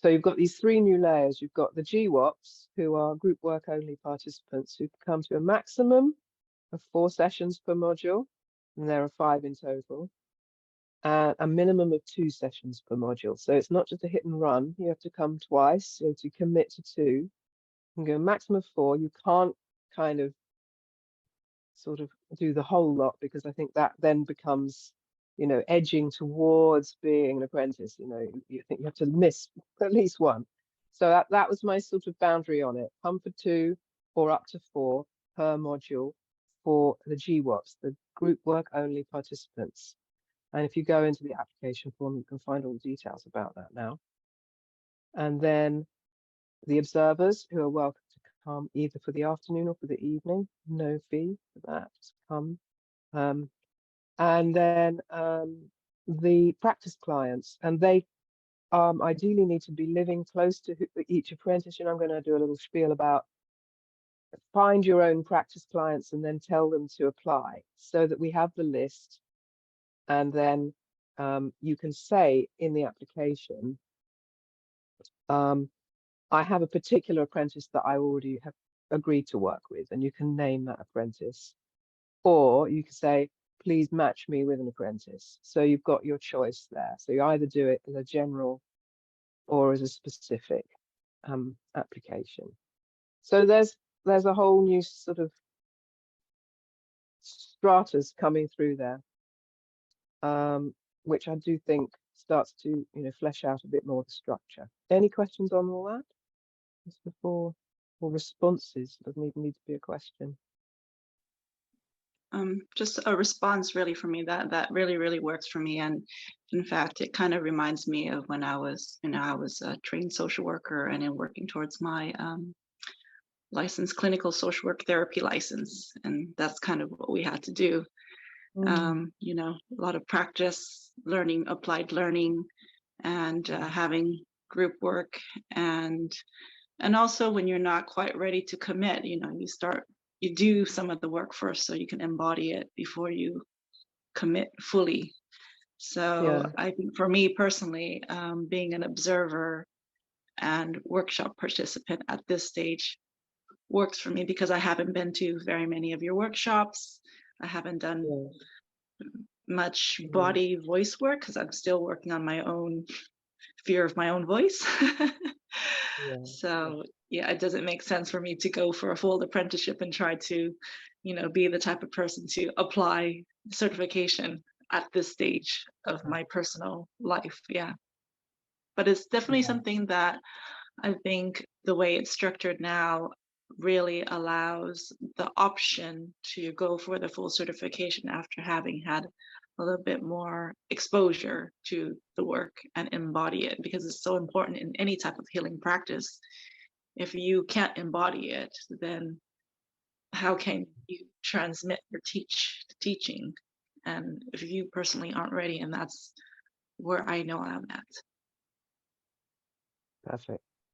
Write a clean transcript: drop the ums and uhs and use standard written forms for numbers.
So you've got these three new layers. You've got the GWOPs, who are group work only participants who come to a maximum of 4 sessions per module, and there are 5 in total, and a minimum of 2 sessions per module. So it's not just a hit and run. You have to come twice, so to commit to 2. You can go maximum of 4. You can't kind of sort of do the whole lot, because I think that then becomes, you know, edging towards being an apprentice. You know, you think you have to miss at least one. So that was my sort of boundary on it. Come for 2 or up to 4 per module for the GWOPs, the group work only participants. And if you go into the application form, you can find all the details about that now. And then the observers, who are welcome to come either for the afternoon or for the evening, no fee for that, just come. And then the practice clients, and they ideally need to be living close to each apprentice. You know, I'm going to do a little spiel about find your own practice clients and then tell them to apply, so that we have the list. And then you can say in the application, I have a particular apprentice that I already have agreed to work with, and you can name that apprentice. Or you can say, please match me with an apprentice. So you've got your choice there. So you either do it as a general or as a specific application. So there's a whole new sort of stratas coming through there, which I do think starts to, you know, flesh out a bit more the structure. Any questions on all that? Just before, or responses? Doesn't even need to be a question. Just a response really for me, that really works for me. And in fact, it kind of reminds me of when I was, you know, I was a trained social worker and in working towards my licensed clinical social work therapy license. And that's kind of what we had to do. You know, a lot of practice, learning, applied learning, and having group work, and also when you're not quite ready to commit, you know, you do some of the work first so you can embody it before you commit fully. So I think for me personally, being an observer and workshop participant at this stage works for me, because I haven't been to very many of your workshops. I haven't done much body voice work because I'm still working on my own fear of my own voice. So yeah, it doesn't make sense for me to go for a full apprenticeship and try to, you know, be the type of person to apply certification at this stage of my personal life. Yeah. But it's definitely something that I think the way it's structured now really allows the option to go for the full certification after having had a little bit more exposure to the work and embody it, because it's so important in any type of healing practice. If you can't embody it, then how can you transmit or teach the teaching? And if you personally aren't ready, and that's where I know I'm at. Perfect.